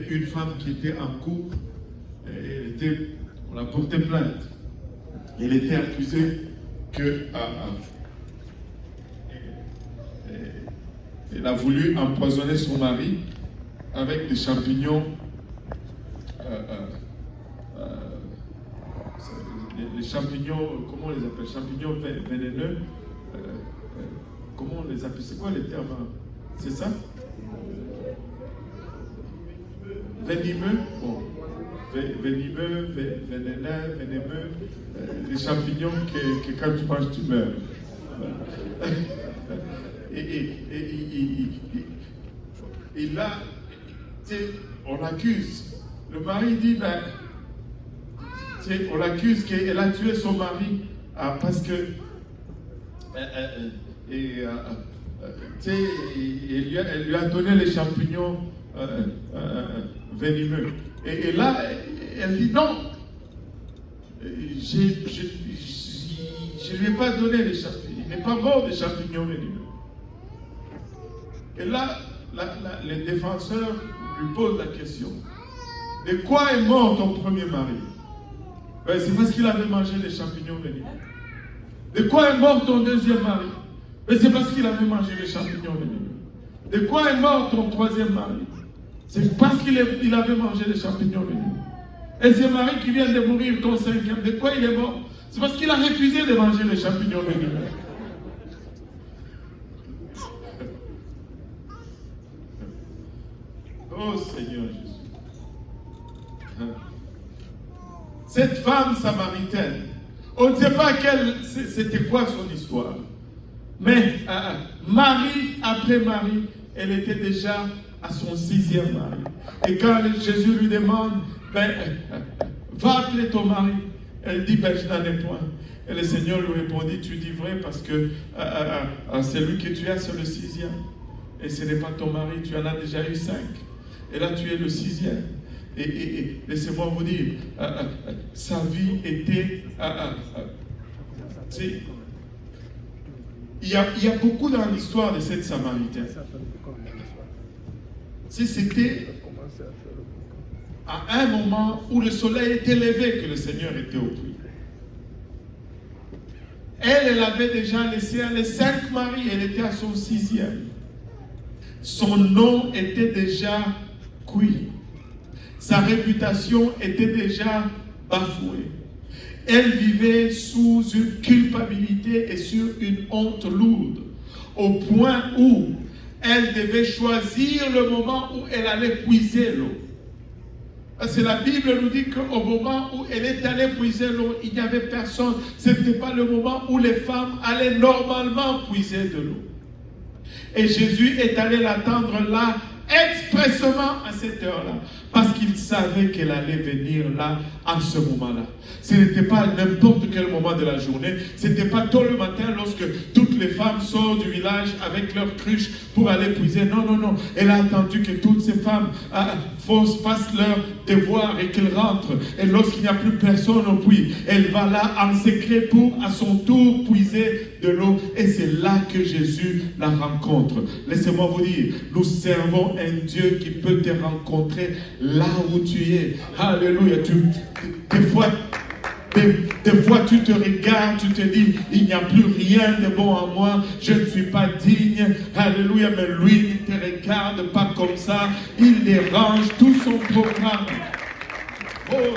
Une femme qui était en cours, on a porté plainte. Elle était accusée que elle a voulu empoisonner son mari avec des champignons, les champignons, comment on les appelle? Champignons vénéneux. Comment on les appelle? C'est quoi les termes? C'est ça? Venimeux, bon, venimeux, vénéneux, les champignons que quand tu manges, tu meurs. Et là, on l'accuse. Le mari dit, on l'accuse qu'elle a tué son mari parce que elle lui a donné les champignons venimeux. Et là, elle dit non, je ne lui ai pas donné les champignons, il n'est pas mort des champignons venimeux. Et là, les défenseurs lui posent la question, de quoi est mort ton premier mari? Ben, c'est parce qu'il avait mangé les champignons venimeux. De quoi est mort ton deuxième mari? Ben, c'est parce qu'il avait mangé les champignons venimeux. De quoi est mort ton troisième mari? C'est parce qu'il avait mangé les champignons venimeux. Et ce mari qui vient de mourir, ton cinquième, de quoi il est mort? C'est parce qu'il a refusé de manger les champignons venimeux. Oh Seigneur Jésus. Cette femme samaritaine, on ne sait pas c'était quoi son histoire. Mais Marie après Marie, elle était déjà à son 6e mari. Et quand Jésus lui demande, va appeler ton mari, elle dit, je n'en ai point. Et le Seigneur lui répondit, tu dis vrai parce que celui que tu as, c'est le 6e. Et ce n'est pas ton mari, tu en as déjà eu 5. Et là, tu es le 6e. Et laissez-moi vous dire, sa vie était... il y a beaucoup dans l'histoire de cette Samaritaine. C'était à un moment où le soleil était levé que le Seigneur était au puits. Elle avait déjà laissé les 5 maris, elle était à son 6e. Son nom était déjà cuit. Sa réputation était déjà bafouée. Elle vivait sous une culpabilité et sur une honte lourde, au point où elle devait choisir le moment où elle allait puiser l'eau. Parce que la Bible nous dit qu'au moment où elle est allée puiser l'eau, il n'y avait personne. Ce n'était pas le moment où les femmes allaient normalement puiser de l'eau. Et Jésus est allé l'attendre là, expressément à cette heure-là, parce qu'il savait qu'elle allait venir là, à ce moment-là. Ce n'était pas n'importe quel moment de la journée, ce n'était pas tôt le matin lorsque toutes les femmes sortent du village avec leurs cruches pour aller puiser. Non, non, non. Elle a attendu que toutes ces femmes fassent leur devoir et qu'elles rentrent. Et lorsqu'il n'y a plus personne au puits, elle va là en secret pour à son tour puiser de l'eau. Et c'est là que Jésus la rencontre. Laissez-moi vous dire, nous servons un Dieu qui peut te rencontrer là où tu es. Alléluia. Des fois, tu te regardes, tu te dis, il n'y a plus rien de bon en moi, je ne suis pas digne. Alléluia, mais lui, il ne te regarde pas comme ça. Il dérange tout son programme. Oh.